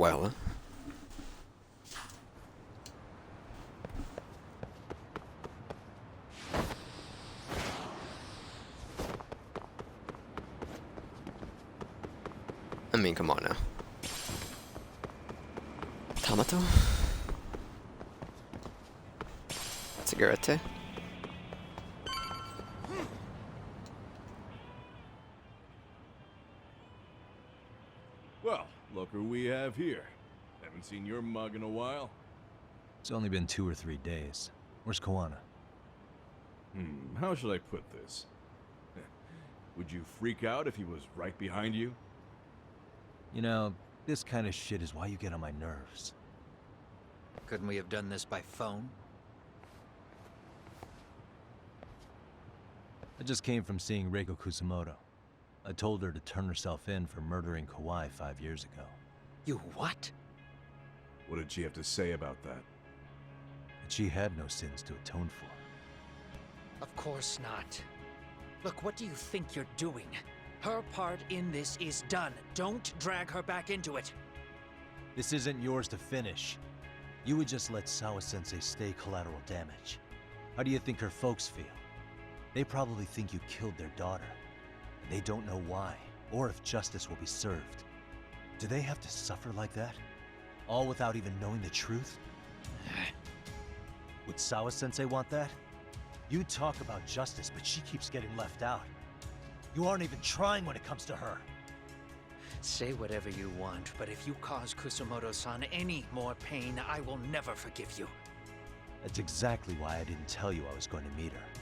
well. I mean, come on now. Tamato? Cigarette? Well, look who we have here. Haven't seen your mug in a while. It's only been 2 or 3 days. Where's Koana? How should I put this? Would you freak out if he was right behind you? You know, this kind of shit is why you get on my nerves. Couldn't we have done this by phone? I just came from seeing Reiko Kusamoto. I told her to turn herself in for murdering Kawhi 5 years ago. You what? What did she have to say about that? That she had no sins to atone for. Of course not. Look, what do you think you're doing? Her part in this is done. Don't drag her back into it. This isn't yours to finish. You would just let Sawa-sensei stay collateral damage. How do you think her folks feel? They probably think you killed their daughter. And they don't know why, or if justice will be served. Do they have to suffer like that? All without even knowing the truth? Would Sawa-sensei want that? You talk about justice, but she keeps getting left out. You aren't even trying when it comes to her. Say whatever you want, but if you cause Kusumoto-san any more pain, I will never forgive you. That's exactly why I didn't tell you I was going to meet her.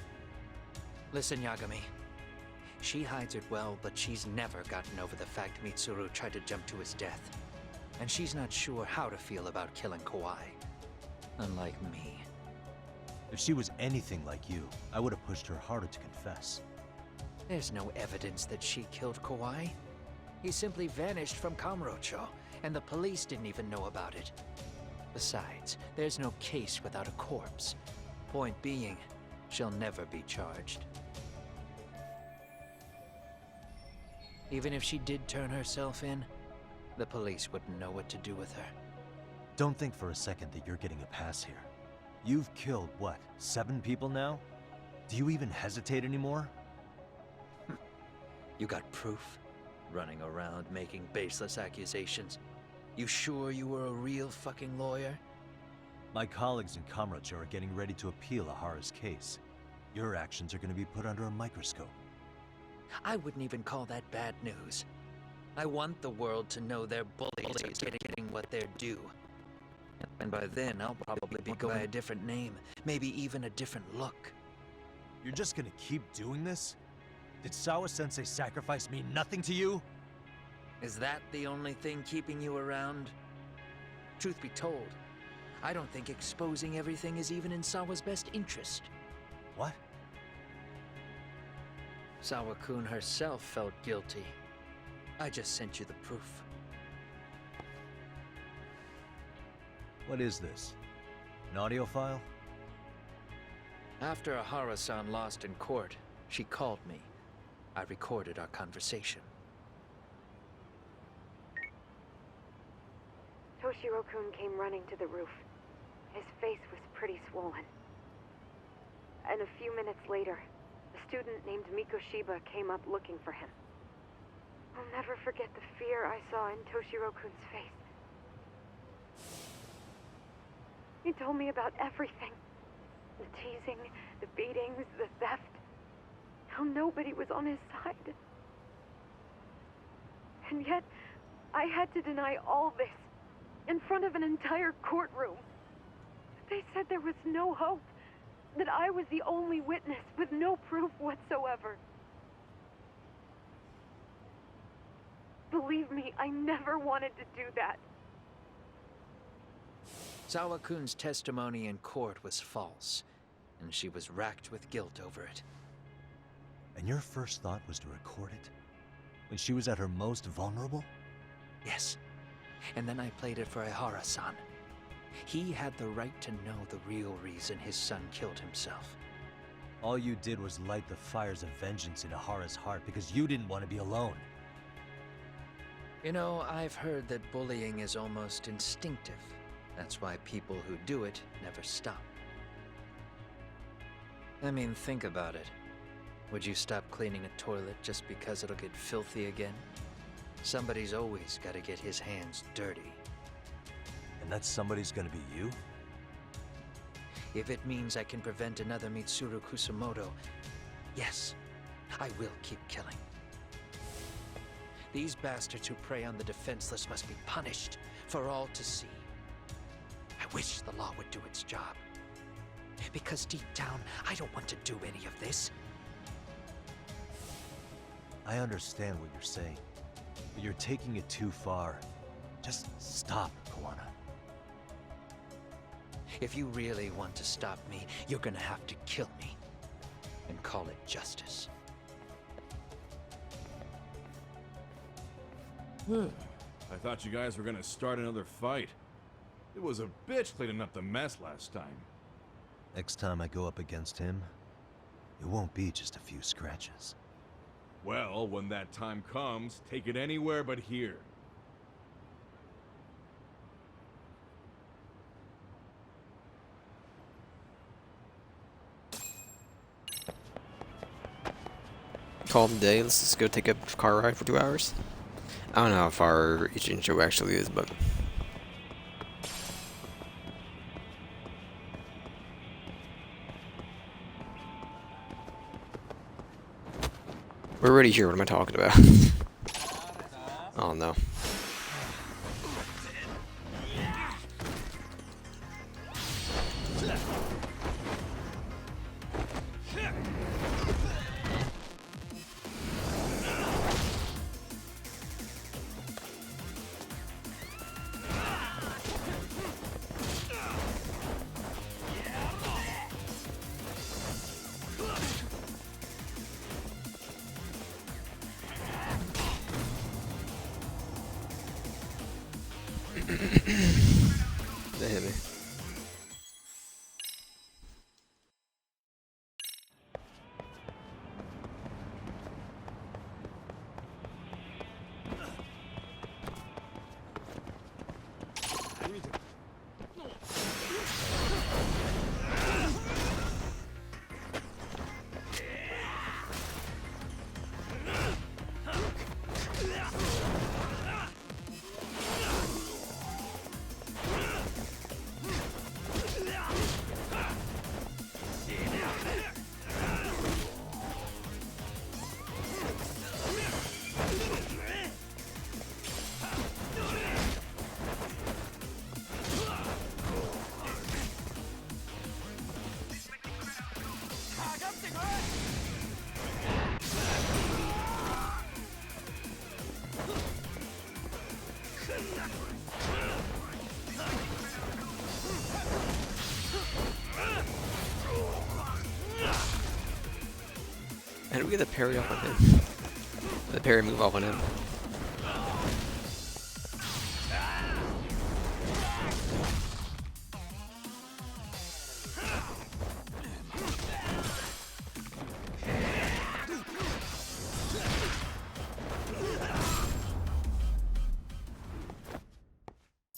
Listen, Yagami. She hides it well, but she's never gotten over the fact Mitsuru tried to jump to his death. And she's not sure how to feel about killing Kawhi. Unlike me. If she was anything like you, I would have pushed her harder to confess. There's no evidence that she killed Kawhi. He simply vanished from Kamurocho, and the police didn't even know about it. Besides, there's no case without a corpse. Point being, she'll never be charged. Even if she did turn herself in, the police wouldn't know what to do with her. Don't think for a second that you're getting a pass here. You've killed, what, 7 people now? Do you even hesitate anymore? You got proof? Running around making baseless accusations. You sure you were a real fucking lawyer? My colleagues in Kamurocho are getting ready to appeal Ahara's case. Your actions are going to be put under a microscope. I wouldn't even call that bad news. I want the world to know their bullies are getting what they're due. And by then, I'll probably be going by a different name, maybe even a different look. You're just going to keep doing this? Did Sawa-sensei sacrifice mean nothing to you? Is that the only thing keeping you around? Truth be told, I don't think exposing everything is even in Sawa's best interest. What? Sawa-kun herself felt guilty. I just sent you the proof. What is this? An audio file? After Ahara-san lost in court, she called me. I recorded our conversation. Toshiro-kun came running to the roof. His face was pretty swollen. And a few minutes later, a student named Mikoshiba came up looking for him. I'll never forget the fear I saw in Toshiro-kun's face. He told me about everything. The teasing, the beatings, the theft. How nobody was on his side. And yet, I had to deny all this in front of an entire courtroom. They said there was no hope, that I was the only witness with no proof whatsoever. Believe me, I never wanted to do that. Sawa-kun's testimony in court was false, and she was racked with guilt over it. And your first thought was to record it? When she was at her most vulnerable? Yes. And then I played it for Ahara-san. He had the right to know the real reason his son killed himself. All you did was light the fires of vengeance in Ahara's heart because you didn't want to be alone. You know, I've heard that bullying is almost instinctive. That's why people who do it never stop. I mean, think about it. Would you stop cleaning a toilet just because it'll get filthy again? Somebody's always got to get his hands dirty. And that somebody's gonna be you? If it means I can prevent another Mitsuru Kusamoto, yes, I will keep killing. These bastards who prey on the defenseless must be punished for all to see. I wish the law would do its job. Because deep down, I don't want to do any of this. I understand what you're saying, but you're taking it too far. Just stop, Kawana. If you really want to stop me, you're gonna have to kill me. And call it justice. I thought you guys were gonna start another fight. It was a bitch cleaning up the mess last time. Next time I go up against him, it won't be just a few scratches. Well, when that time comes, take it anywhere but here. Call it a day. Let's just go take a car ride for 2 hours. I don't know how far Ichincho actually is, but we're already here. What am I talking about? Oh no. They hit me. How do we get the parry off on him? The parry move off on him.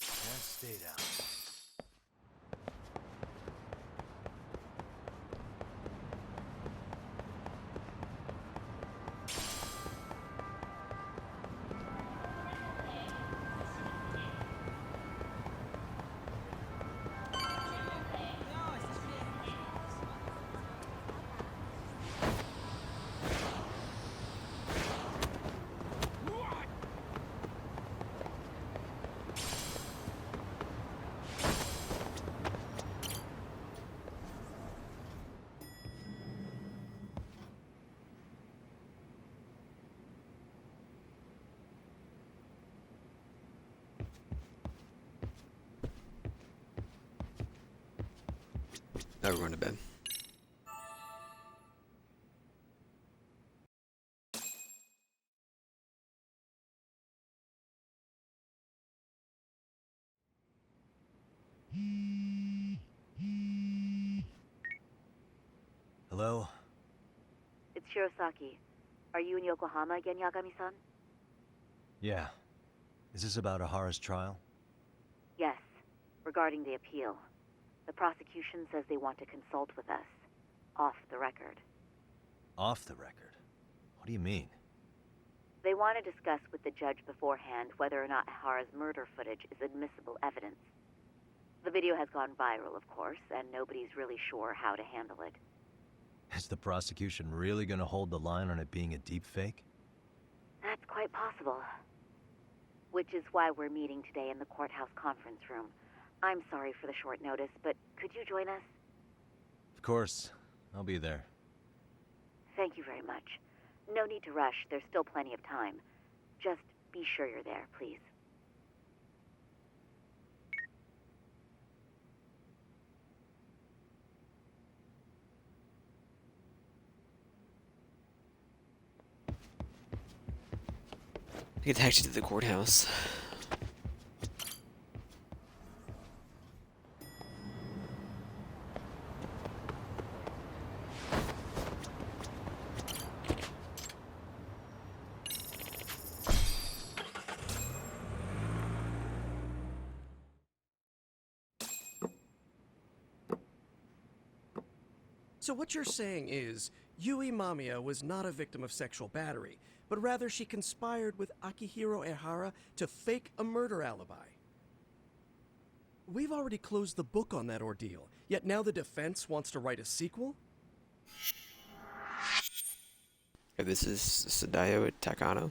Can't stay down. Now we're going to bed. Hello? It's Shirosaki. Are you in Yokohama again, Yagami-san? Yeah. Is this about Ahara's trial? Yes, regarding the appeal. The prosecution says they want to consult with us. Off the record. Off the record? What do you mean? They want to discuss with the judge beforehand whether or not Ahara's murder footage is admissible evidence. The video has gone viral, of course, and nobody's really sure how to handle it. Is the prosecution really gonna hold the line on it being a deepfake? That's quite possible. Which is why we're meeting today in the courthouse conference room. I'm sorry for the short notice, but could you join us? Of course. I'll be there. Thank you very much. No need to rush, there's still plenty of time. Just be sure you're there, please. Get taxi to the courthouse. So what you're saying is, Yui Mamiya was not a victim of sexual battery, but rather she conspired with Akihiro Ehara to fake a murder alibi. We've already closed the book on that ordeal, yet now the defense wants to write a sequel? This is Sadayo Takano.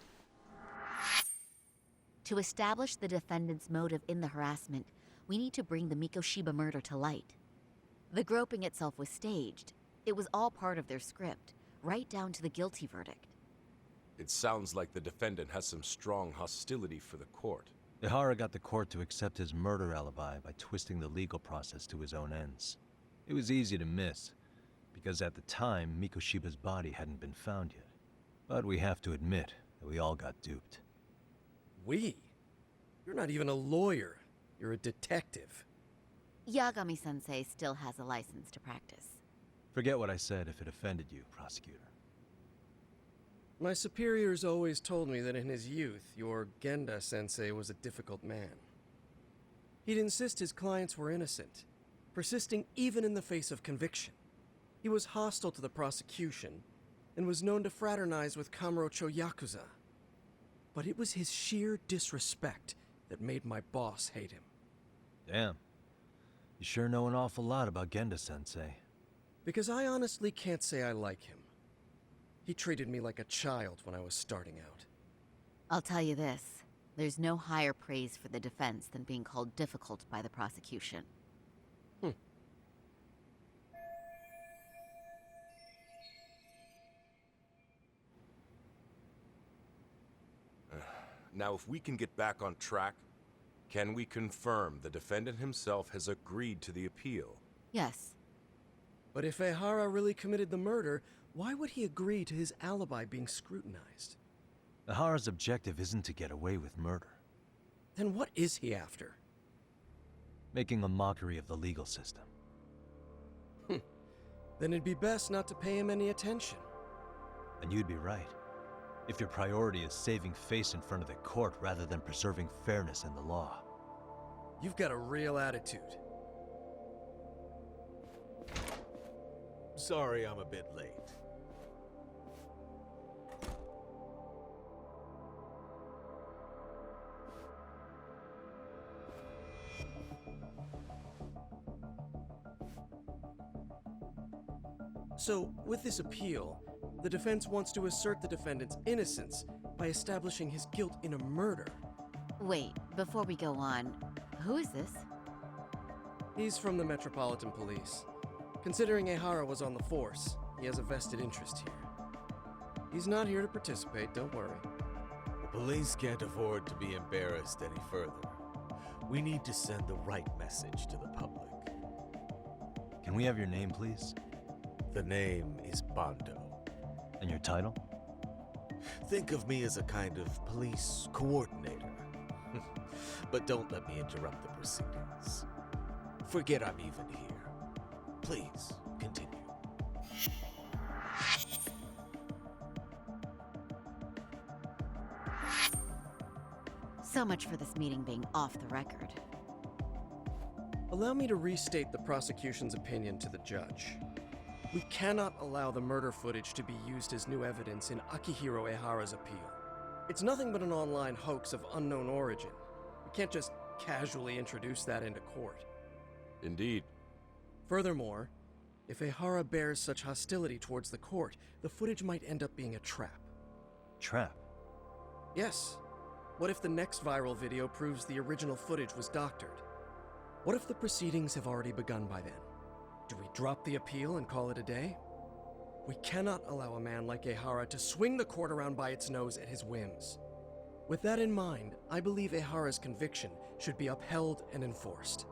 To establish the defendant's motive in the harassment, we need to bring the Mikoshiba murder to light. The groping itself was staged. It was all part of their script, right down to the guilty verdict. It sounds like the defendant has some strong hostility for the court. Ehara got the court to accept his murder alibi by twisting the legal process to his own ends. It was easy to miss, because at the time, Mikoshiba's body hadn't been found yet. But we have to admit that we all got duped. We? You're not even a lawyer. You're a detective. Yagami-sensei still has a license to practice. Forget what I said if it offended you, prosecutor. My superiors always told me that in his youth, your Genda-sensei was a difficult man. He'd insist his clients were innocent, persisting even in the face of conviction. He was hostile to the prosecution, and was known to fraternize with Kamurocho Yakuza. But it was his sheer disrespect that made my boss hate him. Damn. You sure know an awful lot about Genda-sensei. Because I honestly can't say I like him. He treated me like a child when I was starting out. I'll tell you this, there's no higher praise for the defense than being called difficult by the prosecution. Now, if we can get back on track, can we confirm the defendant himself has agreed to the appeal? Yes. But if Ehara really committed the murder, why would he agree to his alibi being scrutinized? Ehara's objective isn't to get away with murder. Then what is he after? Making a mockery of the legal system. Then it'd be best not to pay him any attention. And you'd be right. If your priority is saving face in front of the court rather than preserving fairness in the law. You've got a real attitude. Sorry I'm a bit late. So, with this appeal, the defense wants to assert the defendant's innocence by establishing his guilt in a murder. Wait, before we go on, who is this? He's from the Metropolitan Police. Considering Ehara was on the force, he has a vested interest here. He's not here to participate, don't worry. The police can't afford to be embarrassed any further. We need to send the right message to the public. Can we have your name, please? The name is Bando. And your title? Think of me as a kind of police coordinator. But don't let me interrupt the proceedings. Forget I'm even here. Please, continue. So much for this meeting being off the record. Allow me to restate the prosecution's opinion to the judge. We cannot allow the murder footage to be used as new evidence in Akihiro Ehara's appeal. It's nothing but an online hoax of unknown origin. We can't just casually introduce that into court. Indeed. Furthermore, if Ehara bears such hostility towards the court, the footage might end up being a trap. Trap? Yes. What if the next viral video proves the original footage was doctored? What if the proceedings have already begun by then? Do we drop the appeal and call it a day? We cannot allow a man like Ehara to swing the court around by its nose at his whims. With that in mind, I believe Ehara's conviction should be upheld and enforced.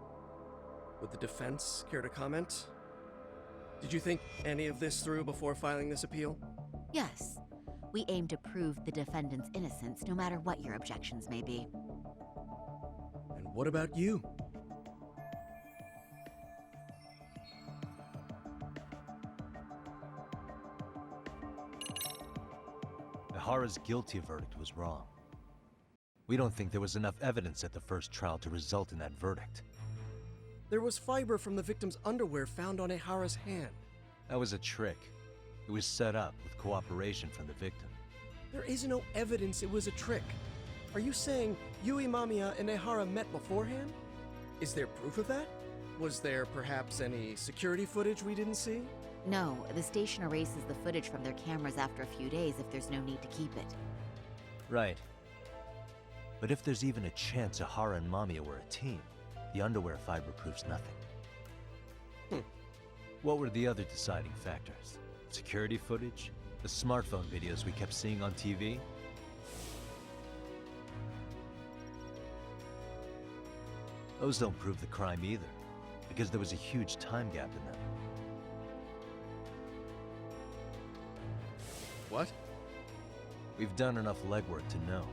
Would the defense care to comment? Did you think any of this through before filing this appeal? Yes. We aim to prove the defendant's innocence no matter what your objections may be. And what about you? Ehara's guilty verdict was wrong. We don't think there was enough evidence at the first trial to result in that verdict. There was fiber from the victim's underwear found on Ehara's hand. That was a trick. It was set up with cooperation from the victim. There is no evidence it was a trick. Are you saying Yui Mamiya and Ehara met beforehand? Is there proof of that? Was there perhaps any security footage we didn't see? No, the station erases the footage from their cameras after a few days if there's no need to keep it. Right. But if there's even a chance Ehara and Mamiya were a team, the underwear fiber proves nothing. What were the other deciding factors? Security footage? The smartphone videos we kept seeing on TV? Those don't prove the crime either, because there was a huge time gap in them. What? We've done enough legwork to know.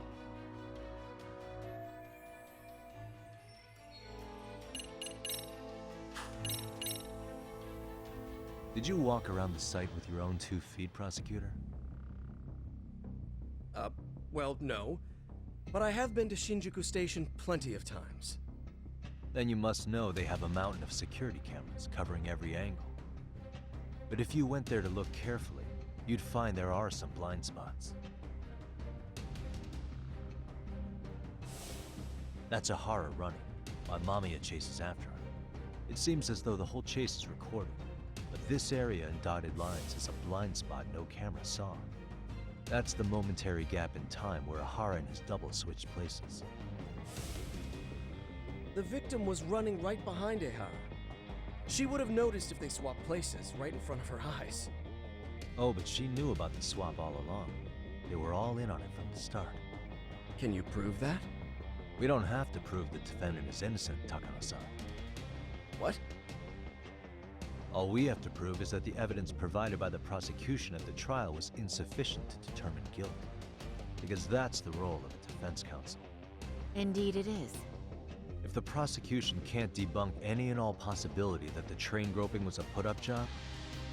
Did you walk around the site with your own 2 feet, prosecutor? Well, no. But I have been to Shinjuku Station plenty of times. Then you must know they have a mountain of security cameras covering every angle. But if you went there to look carefully, you'd find there are some blind spots. That's Ehara running, while Mamiya chases after her. It seems as though the whole chase is recorded, but this area in dotted lines is a blind spot no camera saw. That's the momentary gap in time where Ehara and his double switched places. The victim was running right behind Ehara. She would have noticed if they swapped places, right in front of her eyes. Oh, but she knew about the swap all along. They were all in on it from the start. Can you prove that? We don't have to prove the defendant is innocent, Takano-san. What? All we have to prove is that the evidence provided by the prosecution at the trial was insufficient to determine guilt. Because that's the role of a defense counsel. Indeed it is. If the prosecution can't debunk any and all possibility that the train groping was a put-up job,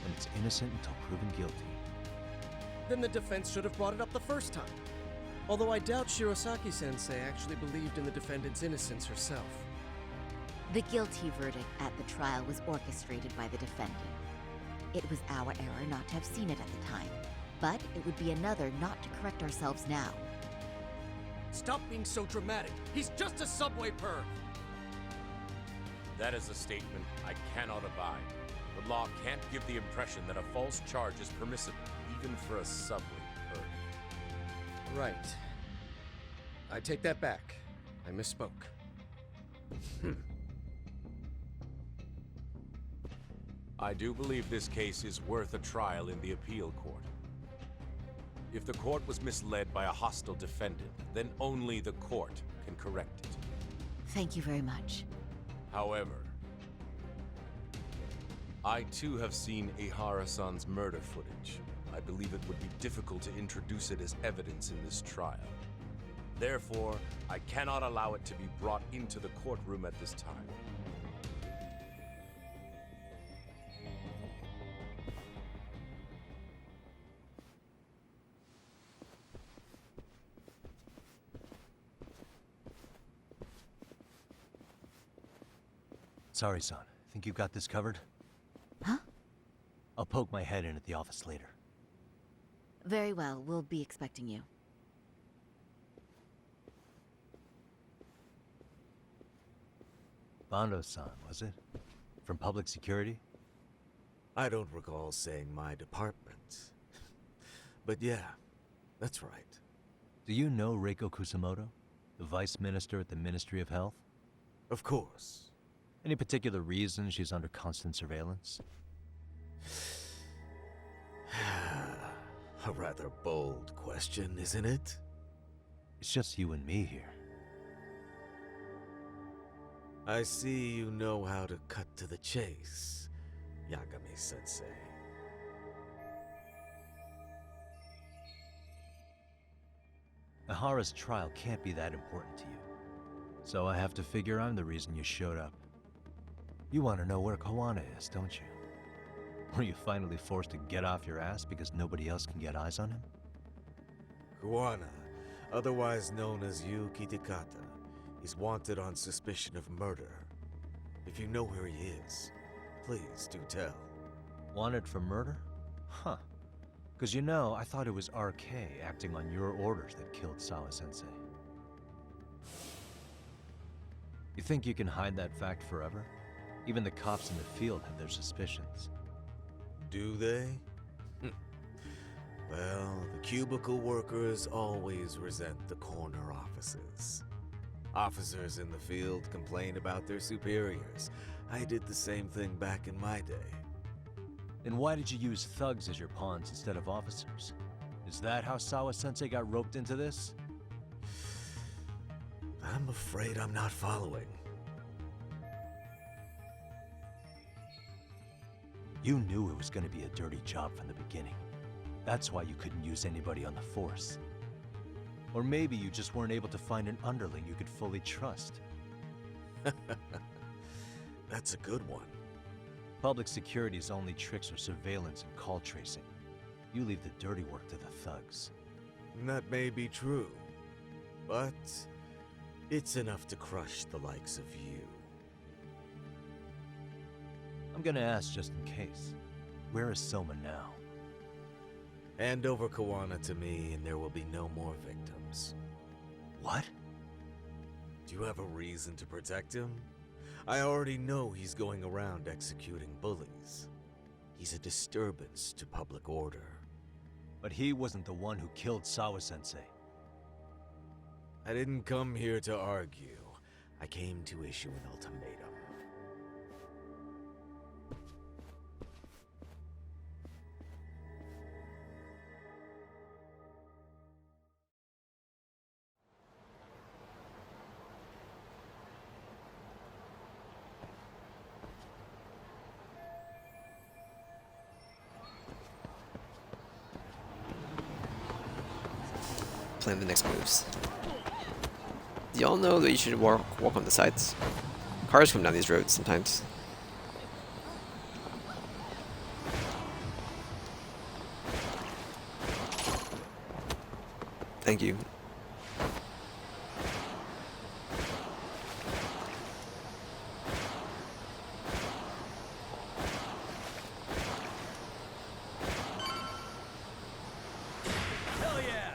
then it's innocent until proven guilty. Then the defense should have brought it up the first time. Although I doubt Shirosaki-sensei actually believed in the defendant's innocence herself. The guilty verdict at the trial was orchestrated by the defendant. It was our error not to have seen it at the time, but it would be another not to correct ourselves now. Stop being so dramatic. He's just a subway perv. That is a statement I cannot abide. The law can't give the impression that a false charge is permissible, even for a subway perv. Right. I take that back. I misspoke. I do believe this case is worth a trial in the appeal court. If the court was misled by a hostile defendant, then only the court can correct it. Thank you very much. However, I too have seen Ehara-san's murder footage. I believe it would be difficult to introduce it as evidence in this trial. Therefore, I cannot allow it to be brought into the courtroom at this time. Sorry, son. Think you got this covered? Huh? I'll poke my head in at the office later. Very well, we'll be expecting you. Bando-san, was it? From public security? I don't recall saying my department. But yeah, that's right. Do you know Reiko Kusamoto? The vice minister at the Ministry of Health? Of course. Any particular reason she's under constant surveillance? A rather bold question, isn't it? It's just you and me here. I see you know how to cut to the chase, Yagami-sensei. Ahara's trial can't be that important to you. So I have to figure I'm the reason you showed up. You want to know where Kawana is, don't you? Were you finally forced to get off your ass because nobody else can get eyes on him? Kawana, otherwise known as Yu Kitakata, is wanted on suspicion of murder. If you know where he is, please do tell. Wanted for murder? Huh. Because you know, I thought it was RK acting on your orders that killed Sawa-sensei. You think you can hide that fact forever? Even the cops in the field have their suspicions. Do they? Well, the cubicle workers always resent the corner offices. Officers in the field complain about their superiors. I did the same thing back in my day. Then why did you use thugs as your pawns instead of officers? Is that how Sawa-sensei got roped into this? I'm afraid I'm not following. You knew it was going to be a dirty job from the beginning. That's why you couldn't use anybody on the force. Or maybe you just weren't able to find an underling you could fully trust. That's a good one. Public security's only tricks are surveillance and call tracing. You leave the dirty work to the thugs. That may be true, but it's enough to crush the likes of you. I'm gonna ask just in case. Where is Soma now? Hand over Kawana to me and there will be no more victims. What? Do you have a reason to protect him? I already know he's going around executing bullies. He's a disturbance to public order. But he wasn't the one who killed Sawa-sensei. I didn't come here to argue. I came to issue an ultimatum. Plan the next moves. Do y'all know that you should walk on the sides? Cars come down these roads sometimes. Thank you. Hell yeah!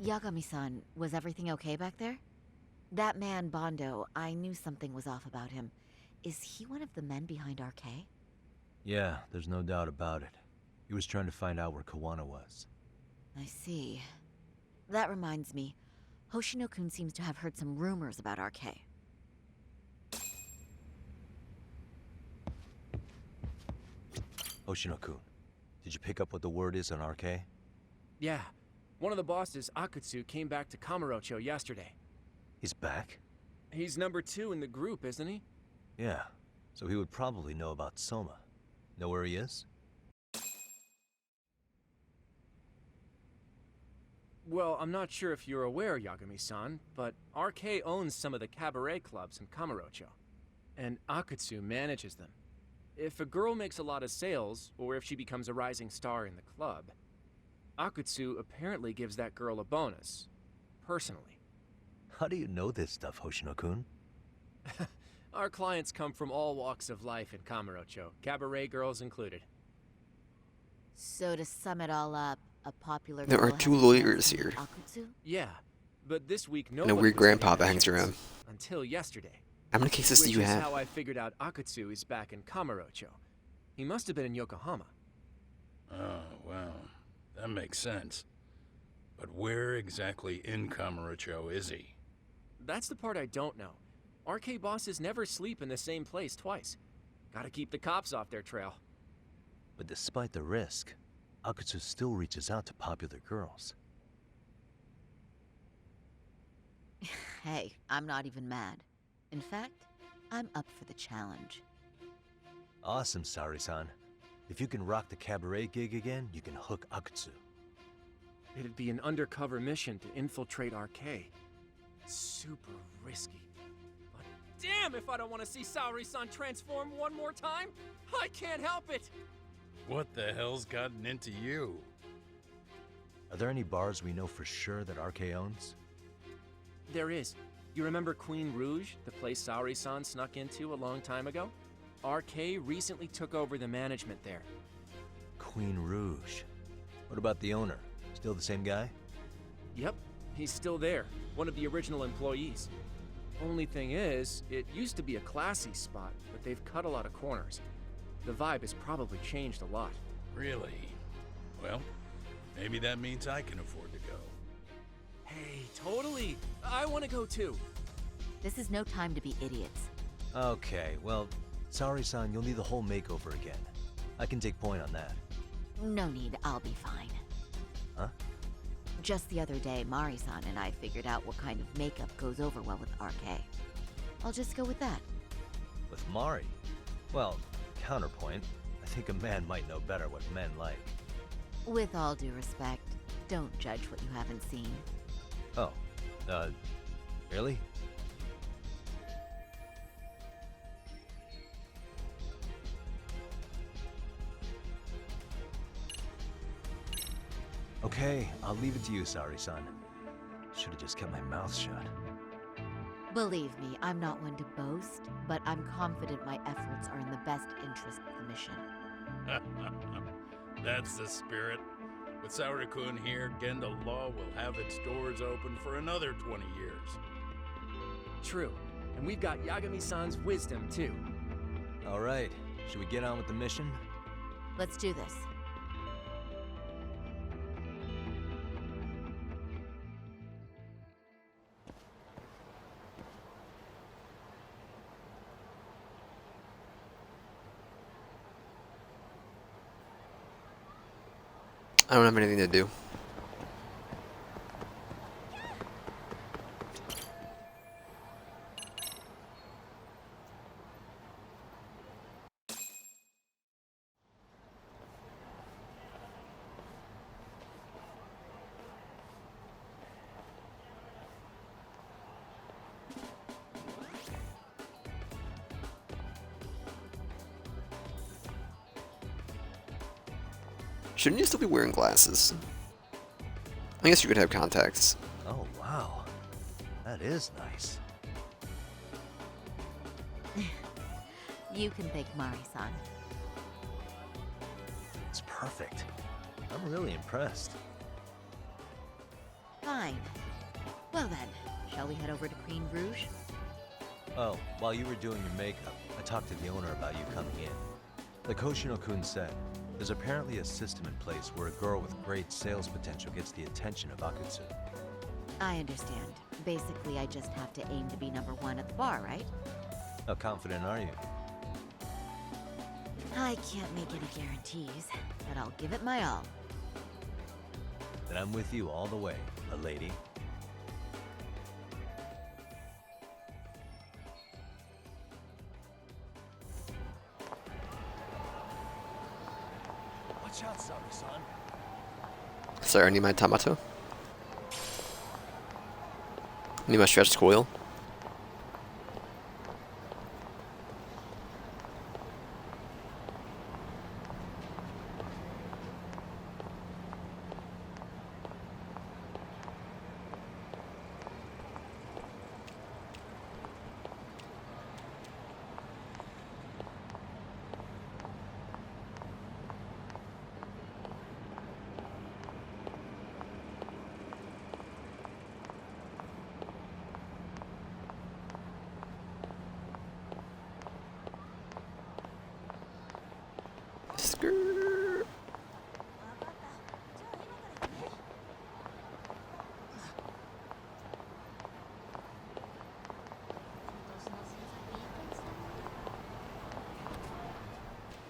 Yagami-san, was everything okay back there? That man, Bando, I knew something was off about him. Is he one of the men behind RK? Yeah, there's no doubt about it. He was trying to find out where Kawana was. I see. That reminds me, Hoshino-kun seems to have heard some rumors about RK. Hoshino-kun, did you pick up what the word is on RK? Yeah. One of the bosses, Akutsu, came back to Kamurocho yesterday. He's back? He's number 2 in the group, isn't he? Yeah, so he would probably know about Soma. Know where he is? Well, I'm not sure if you're aware, Yagami-san, but RK owns some of the cabaret clubs in Kamurocho, and Akutsu manages them. If a girl makes a lot of sales, or if she becomes a rising star in the club, Akutsu apparently gives that girl a bonus, personally. How do you know this stuff, Hoshino-kun? Our clients come from all walks of life in Kamurocho, cabaret girls included. So to sum it all up, a popular There girl are 2 has lawyers friends named here. Akutsu? Yeah, but this week no And a one weird was getting grandpa that their hangs chance, around. until yesterday. How many cases do you Which is have? how I figured out Akutsu is back in Kamurocho. He must have been in Yokohama. Oh, well, that makes sense. But where exactly in Kamurocho is he? That's the part I don't know. RK bosses never sleep in the same place twice. Gotta keep the cops off their trail. But despite the risk, Akutsu still reaches out to popular girls. Hey, I'm not even mad. In fact, I'm up for the challenge. Awesome, Sari-san. If you can rock the cabaret gig again, you can hook Akutsu. It'd be an undercover mission to infiltrate RK. Super risky. But damn if I don't want to see Saori-san transform one more time! I can't help it! What the hell's gotten into you? Are there any bars we know for sure that RK owns? There is. You remember Queen Rouge, the place Saori-san snuck into a long time ago? RK recently took over the management there. Queen Rouge. What about the owner? Still the same guy? Yep, he's still there. One of the original employees. Only thing is, it used to be a classy spot, but they've cut a lot of corners. The vibe has probably changed a lot. Really? Well, maybe that means I can afford to go. Hey, totally! I want to go too! This is no time to be idiots. Okay, well, Saori-san, you'll need the whole makeover again. I can take point on that. No need, I'll be fine. Huh? Just the other day, Mari-san and I figured out what kind of makeup goes over well with RK. I'll just go with that. With Mari? Well, counterpoint, I think a man might know better what men like. With all due respect, don't judge what you haven't seen. Oh, really? Okay, I'll leave it to you, Saori-san. Should have just kept my mouth shut. Believe me, I'm not one to boast, but I'm confident my efforts are in the best interest of the mission. That's the spirit. With Saori-kun here, Genda Law will have its doors open for another 20 years. True. And we've got Yagami-san's wisdom, too. All right, should we get on with the mission? Let's do this. I don't have anything to do. Shouldn't you still be wearing glasses? I guess you could have contacts. Oh, wow. That is nice. You can thank Mari-san. It's perfect. I'm really impressed. Fine. Well then, shall we head over to Queen Rouge? Oh, while you were doing your makeup, I talked to the owner about you coming in. Like Hoshino-kun said, there's apparently a system in place where a girl with great sales potential gets the attention of Akutsu. I understand. Basically, I just have to aim to be #1 at the bar, right? How confident are you? I can't make any guarantees, but I'll give it my all. Then I'm with you all the way, a lady. Watch out, Saru-san. Sorry, I need my Tamato. Need my stretched coil.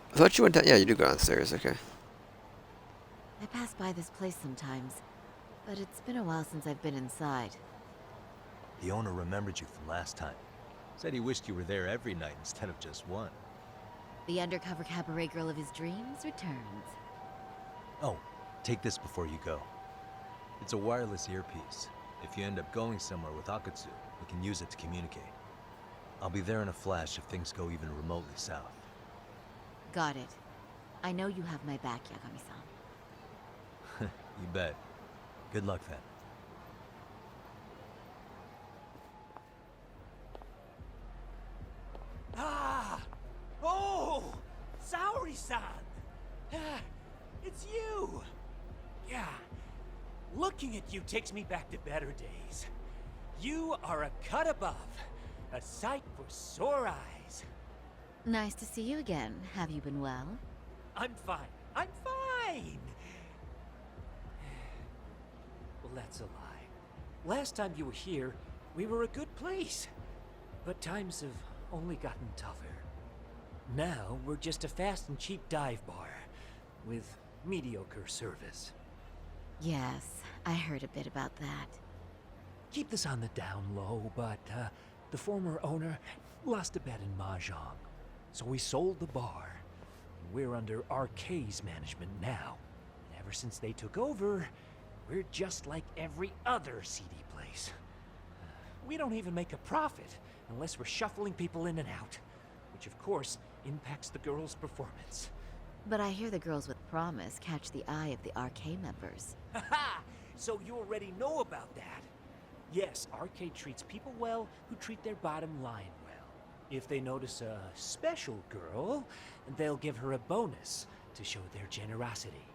I thought you went down. Yeah, you do go downstairs. Okay. I pass by this place sometimes, but it's been a while since I've been inside. The owner remembered you from last time. Said he wished you were there every night instead of just one. The undercover cabaret girl of his dreams returns. Oh, take this before you go. It's a wireless earpiece. If you end up going somewhere with Akatsu, we can use it to communicate. I'll be there in a flash if things go even remotely south. Got it. I know you have my back, Yagami-san. You bet. Good luck then. Ah! Oh! Saori-san! Ah, it's you! Yeah. Looking at you takes me back to better days. You are a cut above. A sight for sore eyes. Nice to see you again. Have you been well? I'm fine. I'm fine! Well, that's a lie. Last time you were here, we were a good place. But times have only gotten tougher. Now, we're just a fast and cheap dive bar with mediocre service. Yes, I heard a bit about that. Keep this on the down low, but the former owner lost a bet in Mahjong. So we sold the bar. We're under RK's management now. And ever since they took over, we're just like every other seedy place. We don't even make a profit unless we're shuffling people in and out, which of course impacts the girls' performance. But I hear the girls with promise catch the eye of the RK members. Haha! So you already know about that. Yes, RK treats people well who treat their bottom line well. If they notice a special girl, they'll give her a bonus to show their generosity.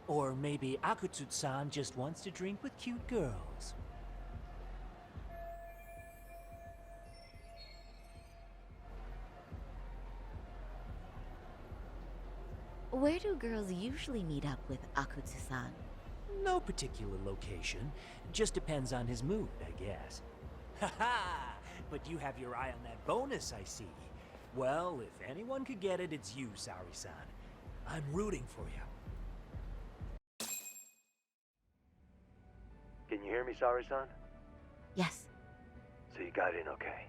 Or maybe Akutsu-san just wants to drink with cute girls. Where do girls usually meet up with Akutsu-san? No particular location. Just depends on his mood, I guess. Haha! But you have your eye on that bonus, I see. Well, if anyone could get it, it's you, Saori-san. I'm rooting for you. Can you hear me, Saori-san? Yes. So you got in okay.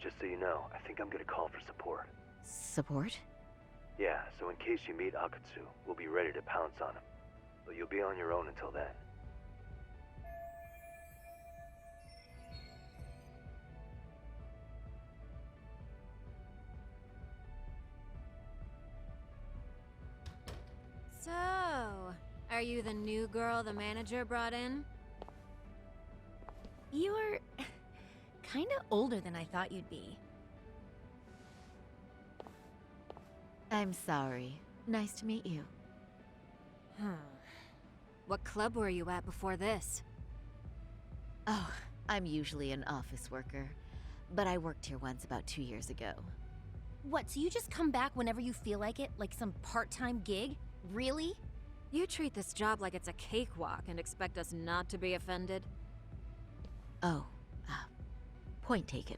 Just so you know, I think I'm gonna call for support. Support? Yeah, so in case you meet Akatsu, we'll be ready to pounce on him. But you'll be on your own until then. So, are you the new girl the manager brought in? You're kinda older than I thought you'd be. I'm sorry. Nice to meet you. What club were you at before this? Oh, I'm usually an office worker, but I worked here once about 2 years ago. What, so you just come back whenever you feel like it, like some part-time gig? Really? You treat this job like it's a cakewalk and expect us not to be offended? Oh, point taken.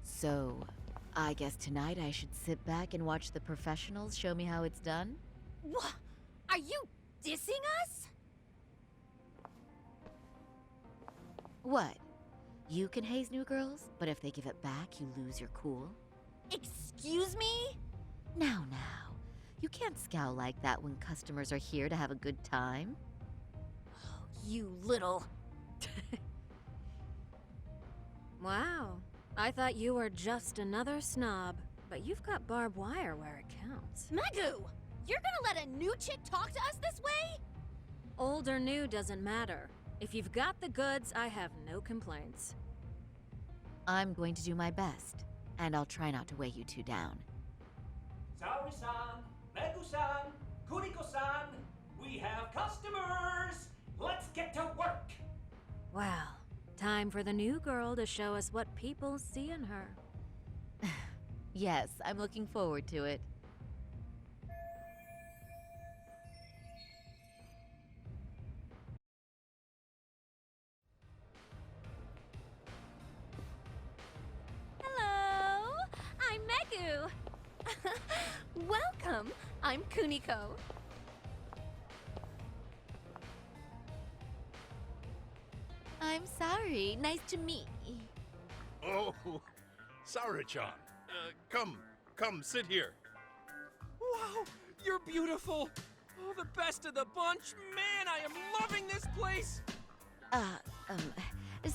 So, I guess tonight I should sit back and watch the professionals show me how it's done? What? Are you dissing us? What? You can haze new girls, but if they give it back, you lose your cool? Excuse me? Now. You can't scowl like that when customers are here to have a good time. You little... Wow. I thought you were just another snob, but you've got barbed wire where it counts. Megu! You're gonna let a new chick talk to us this way? Old or new doesn't matter. If you've got the goods, I have no complaints. I'm going to do my best, and I'll try not to weigh you two down. Saori-san, Megu-san, Kuriko-san, we have customers! Let's get to work! Well, time for the new girl to show us what people see in her. Yes, I'm looking forward to it. Hello! I'm Megu! Welcome! I'm Kuniko. I'm sorry. Nice to meet you. Oh, Saori-chan. Come, sit here. Wow, you're beautiful. Oh, the best of the bunch. Man, I am loving this place.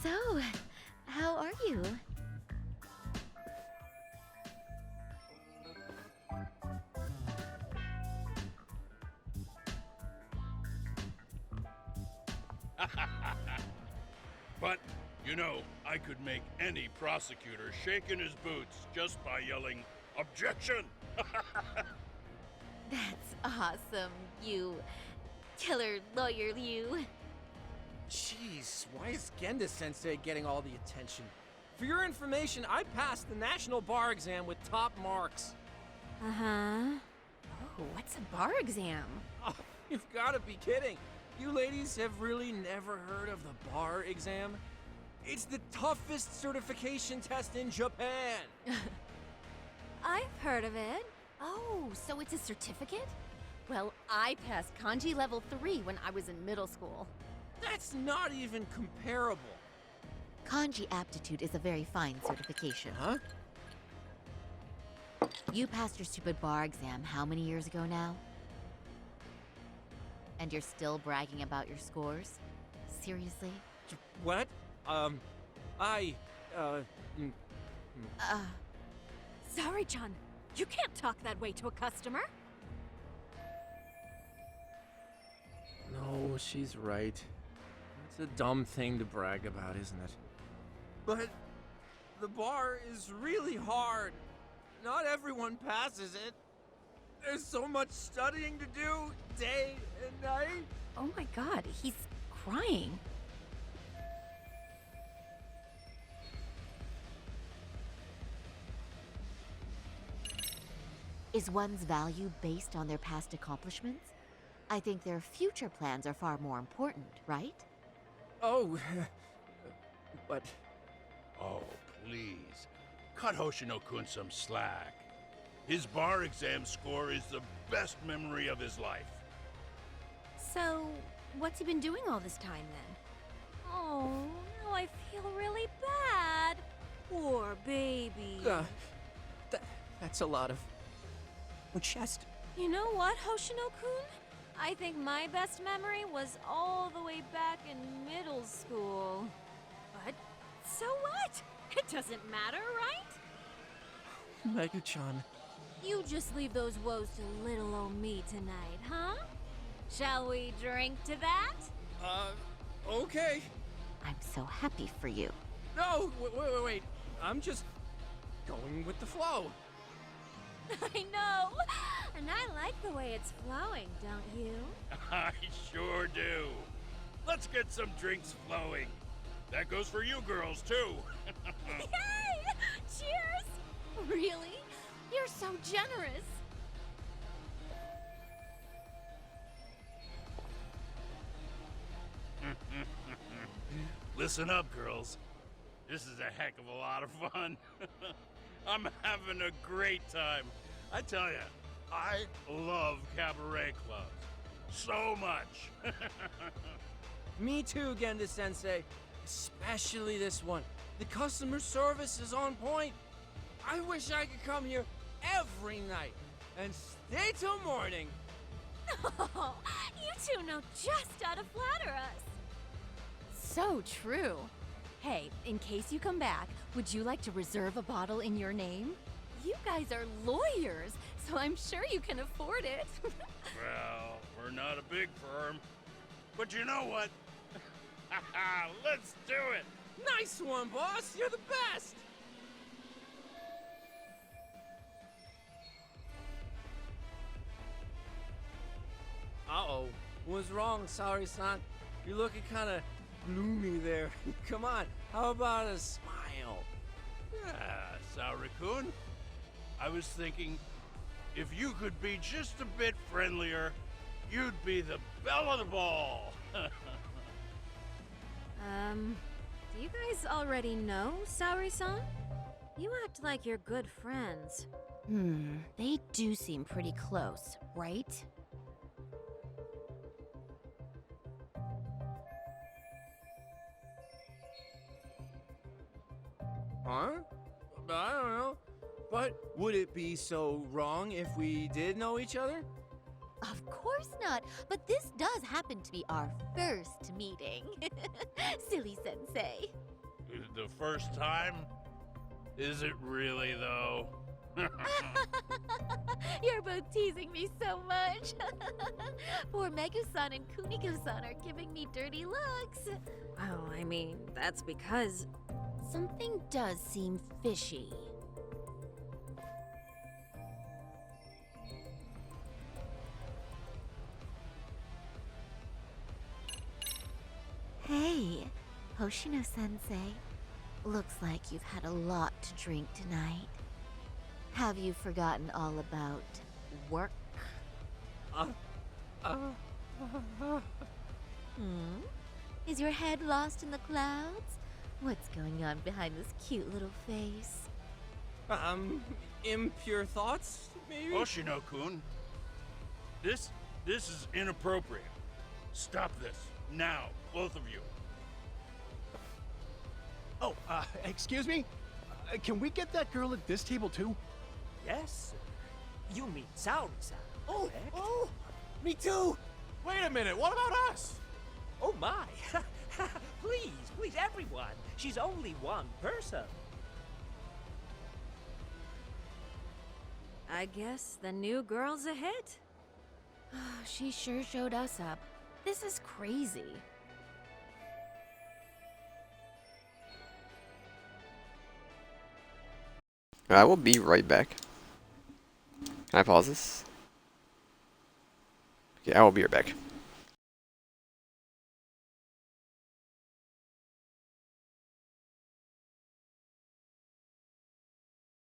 So, how are you? But, you know, I could make any prosecutor shake in his boots just by yelling, "Objection!" That's awesome, you killer lawyer, you. Jeez, why is Genda-sensei getting all the attention? For your information, I passed the national bar exam with top marks. Uh-huh. Oh, what's a bar exam? Oh, you've got to be kidding. You ladies have really never heard of the bar exam? It's the toughest certification test in Japan. I've heard of it. Oh, so it's a certificate? Well, I passed kanji level 3 when I was in middle school. That's not even comparable. Kanji aptitude is a very fine certification. Huh? You passed your stupid bar exam how many years ago now? And you're still bragging about your scores? Seriously? What? Sorry-chan, you can't talk that way to a customer. No, she's right. It's a dumb thing to brag about, isn't it? But the bar is really hard. Not everyone passes it. There's so much studying to do, day and night. Oh my god, he's crying. Is one's value based on their past accomplishments? I think their future plans are far more important, right? Oh, but... Oh, please. Cut Hoshino-kun some slack. His bar exam score is the best memory of his life. So, what's he been doing all this time then? Oh, now I feel really bad. Poor baby. That's a lot of... chest. You know what, Hoshino-kun? I think my best memory was all the way back in middle school. But, so what? It doesn't matter, right? Megu-chan. You just leave those woes to little old me tonight, huh? Shall we drink to that? Okay. I'm so happy for you. No, wait. I'm just going with the flow. I know! And I like the way it's flowing, don't you? I sure do. Let's get some drinks flowing. That goes for you girls, too. Yay! Cheers! Really? You're so generous. Listen up, girls. This is a heck of a lot of fun. I'm having a great time. I tell ya, I love cabaret clubs. So much. Me too, Genda-sensei. Especially this one. The customer service is on point. I wish I could come here every night. and stay till morning. Oh, you two know just how to flatter us. So true. Hey, in case you come back, would you like to reserve a bottle in your name? You guys are lawyers, so I'm sure you can afford it. Well, we're not a big firm. But you know what? Let's do it! Nice one, boss. You're the best. Uh-oh. What's wrong, Saori-san? You're looking kind of gloomy there. Come on, how about a smile? Yeah, Saori-kun. I was thinking, if you could be just a bit friendlier, you'd be the belle of the ball. Do you guys already know Saori-san? You act like you're good friends. They do seem pretty close, right? Huh? I don't know. But would it be so wrong if we did know each other? Of course not, but this does happen to be our first meeting. Silly sensei. The first time? Is it really, though? You're both teasing me so much. Poor Megu-san and Kuniko-san are giving me dirty looks. Oh, I mean, that's because something does seem fishy. Hey, Hoshino-sensei. Looks like you've had a lot to drink tonight. Have you forgotten all about work? Is your head lost in the clouds? What's going on behind this cute little face? Impure thoughts, maybe? Hoshino-kun, this is inappropriate. Stop this, now, both of you. Oh, excuse me? Can we get that girl at this table too? Yes, sir. You mean Saori-san, correct? Oh, me too! Wait a minute, what about us? Oh my! Please, everyone! She's only one person. I guess the new girl's a hit. She sure showed us up. This is crazy. I will be right back. Can I pause this? Okay, I will be right back.